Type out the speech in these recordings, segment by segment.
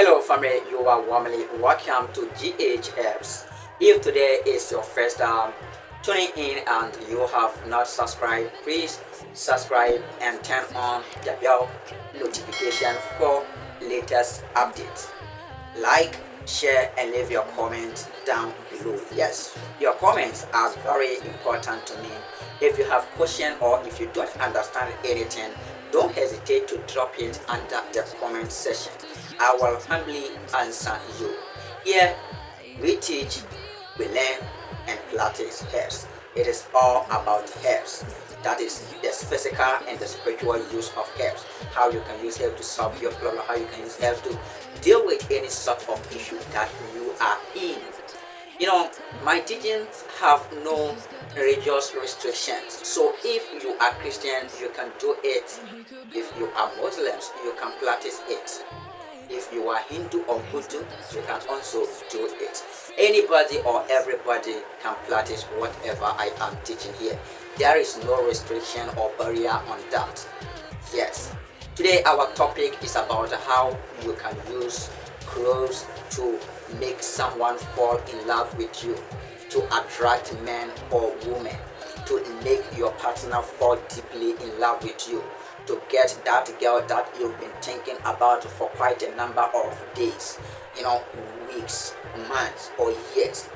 Hello family, you are warmly welcome to GHFs. If today is your first time tuning in and you have not subscribed, please subscribe and turn on the bell notification for latest updates. Like, share and leave your comments down below. Yes, your comments are very important to me. If you have question or if you don't understand anything, don't hesitate to drop it under the comment section. I will humbly answer you. Here we teach, we learn and practice herbs. It is all about herbs. That is the physical and the spiritual use of herbs. How you can use herbs to solve your problem, how you can use herbs to deal with any sort of issue that you are in. My teachings have no religious restrictions. So if you are Christian, you can do it. If you are Muslims, you can practice it. If you are Hindu or Buddha, you can also do it. Anybody or everybody can practice whatever I am teaching here. There is no restriction or barrier on that. Yes. Today our topic is about how you can use clothes to make someone fall in love with you, to attract men or women, to make your partner fall deeply in love with you, to get that girl that you've been thinking about for quite a number of days, weeks, months or years,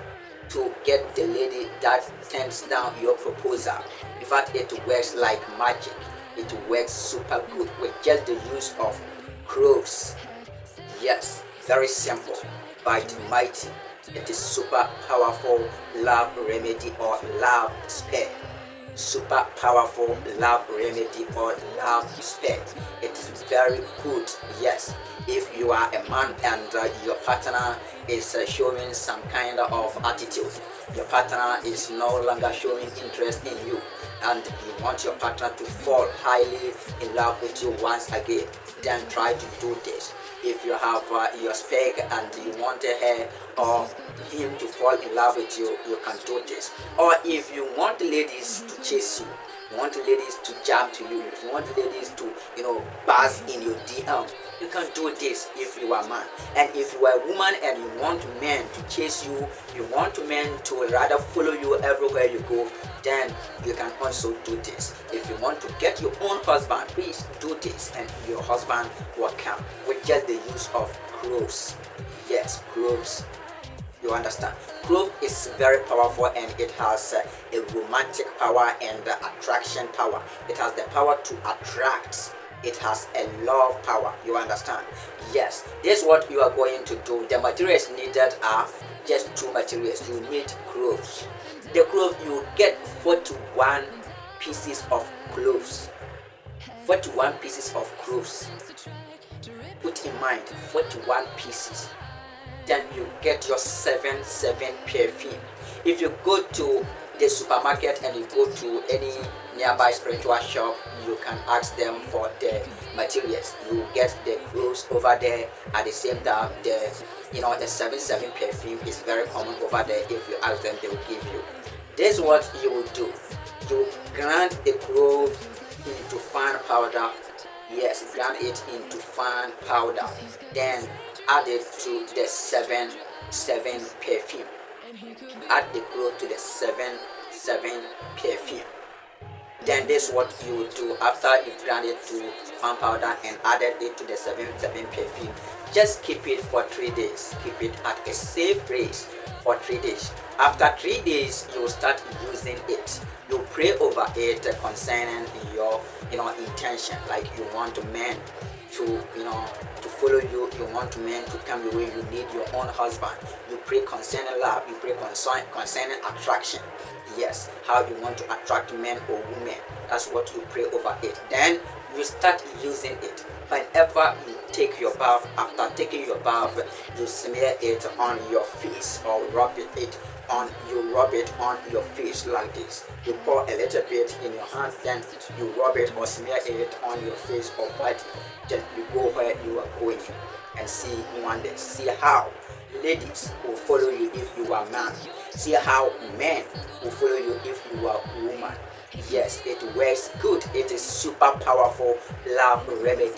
to get the lady that turns down your proposal. In fact, it works like magic. It works super good with just the use of clothes. Yes, very simple but mighty. It is super powerful love remedy or love spell. Super powerful love remedy or love spell. It is very good. Yes, if you are a man and your partner is showing some kind of attitude, your partner is no longer showing interest in you, and you want your partner to fall highly in love with you once again, then try to do this. If you have your spec and you want her or him to fall in love with you, you can do this. Or if you want ladies to chase you, you want ladies to jump to you, if you want ladies to buzz in your DM, you can do this if you are a man. And if you are a woman and you want men to chase you, you want men to rather follow you everywhere you go, then you can also do this. If you want to get your own husband, please do this and your husband will come with just the use of clothes. Yes, clothes. You understand? Clothes is very powerful and it has a romantic power and attraction power. It has the power to attract. It has a love power. You understand? Yes. This is what you are going to do. The materials needed are just two materials. You need clothes. The clothes, you get 41 pieces of clothes. 41 pieces of clothes. Put in mind, 41 pieces. Then you get your 7 perfume. If you go to the supermarket and you go to any nearby spiritual shop, you can ask them for the materials. You get the clothes over there. At the same time, the 7 perfume is very common over there. If you ask them, they will give you. This is what you will do. You grind the clove into fine powder. Yes, grind it into fine powder. Then add it to the 7 perfume. Add the clove to the 7 perfume. Then this is what you will do after you grind it to fine powder and added it to the 7 perfume. Just keep it for 3 days. Keep it at a safe place for 3 days. After 3 days, you will start using it. You pray over it concerning your intention. Like you want men to follow you, you want men to come your way, you need your own husband. You pray concerning love, you pray concerning attraction. Yes, how you want to attract men or women. That's what you pray over it. Then you start using it. Whenever you take your bath, after taking your bath, you smear it on your face or rub it on your face like this. You pour a little bit in your hand, then you rub it or smear it on your face or body. Then you go where you are going and see wonders. See how ladies will follow you if you are man. See how men will follow you if you are woman. Yes, it works good. It is super powerful love remedy.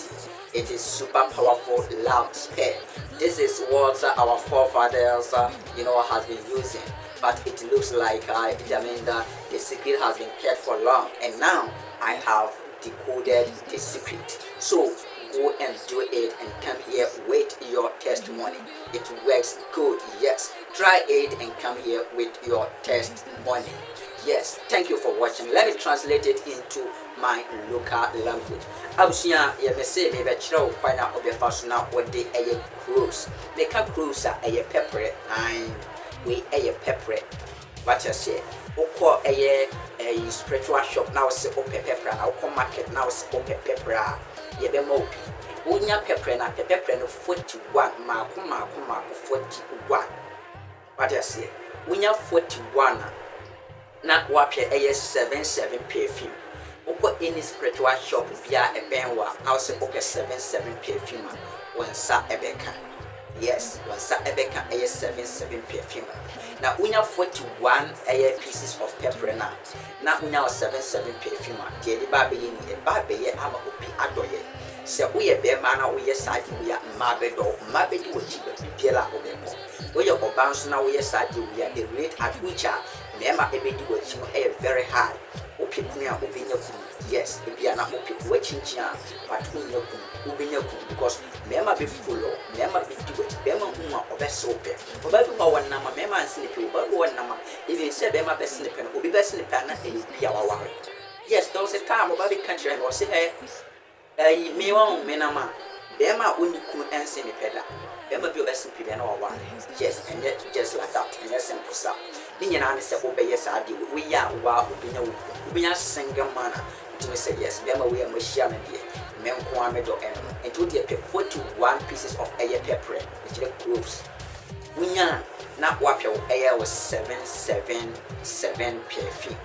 It is super powerful love spell. This is what our forefathers, has been using. But it looks like the secret has been kept for long, and now I have decoded the secret. So go and do it and come here with your testimony. It works good. Yes, try it and come here with your testimony. Yes, thank you for watching. Let me translate it into my local language. Abusia ye me say me be chiro kwan na obefa so na ode eye cruise. Make a cruise a pepper and we a pepper. What you say? Oko eye a spiritual shop now say ope pepper na oko market now say ope pepper. Ye be mo pi. Unya pepper na pepper no 41 mako 41. What you say? Unya 41 na wapye eye 77 perfume. Oko any spiritual shop via a benwa now say ope 77 perfume wansa ebeka. Yes, wansa ebeka eye 77 perfume. Now unya 41 eye pieces of pepper na unya 77 perfume. The baby ni e baby ama opi adoye. Se uye be mana uye sadi uya mabe di wochibe biela obemo. Uye obanso na uye sadi uya the rate at which mema ebedi wochimo e very high. Opi kunya obinya kunu. Yes, ebia na opi wachinchia but unya kunu ubinya kunu because mema be full mema be di wochi mema huma obeso ope. Obabi ma wanama mema ansinipi obabi wanama even say mema be snipe no obi be snipe na ebia waware. Yes, there was a time obabi country and was say me won menama bema uniku ense me peda bema bi obesin pida na wawa. Yes, and yet just like that and yes simple stuff ni nyina ne se obeye sa ade we ya wa obinya single man to say yes bema we am share me die me nko amedo eno and to dey 41 pieces of air pepper which the cloves unya na wapia air was 777 perfume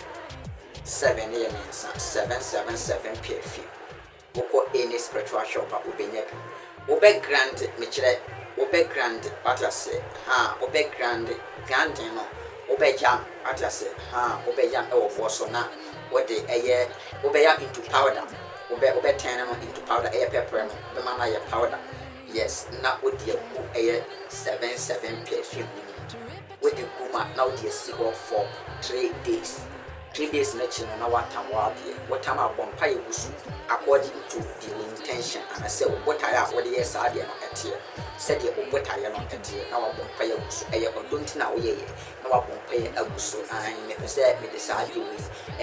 7 years 777 perfume. Oko any spiritual shop ubenya bi obe grand me kire obe grand atase obe grand no obe jam atase obe jam e wo so na what the eye obe ya into powder obe turn no into powder air pepper no be mana ya powder. Yes, na odi ku eye 77 perfume with the kuma now dey see for 3 days. 3 days next na watam wade watam abompa yegusu according to the intention and I say what I what the yes ade no etie said the what I no etie na wabompa yegusu eye odonti na wo ye na wabompa ye agusu and me say me decide we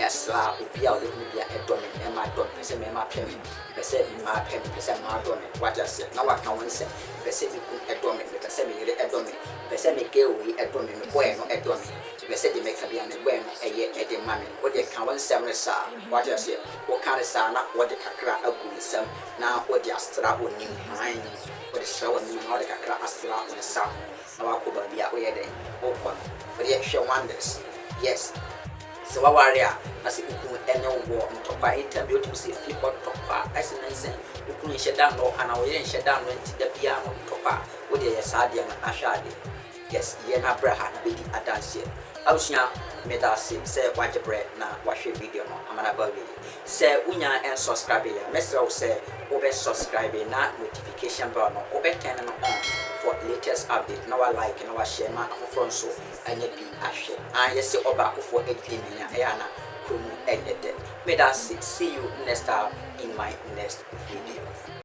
esla obia o me bia edome e ma don say me ma pem me say ma pem me say ma don what I say na waka won say me say me ku edome me say me yire edome me say me ke we edome me boy no edome me say the make bia me boy no eye ede ma what they can one seven sa what you say what kind of sana what the kakra agu sam na what the astra on him mind what the show on him how the kakra astra on the sa na wa ko ba bia we dey open but the show wonders. Yes, so what warrior as if you any war ntopa interview to see flip on topa as in say you can shut down no and we shut down when the piano topa what the sadia na ashade. Yes, ye na braha na bedi adanse awusia medase say waje bread na wahwe video no amana ba we say unya and subscribe ya mesra wo say obe subscribe na notification bell no obe turn no on for latest update na wa like na wa share ma afoforo so anya bi ahwe and yes oba afofo edin nya e ana kumu edede medase see you next time in my next video.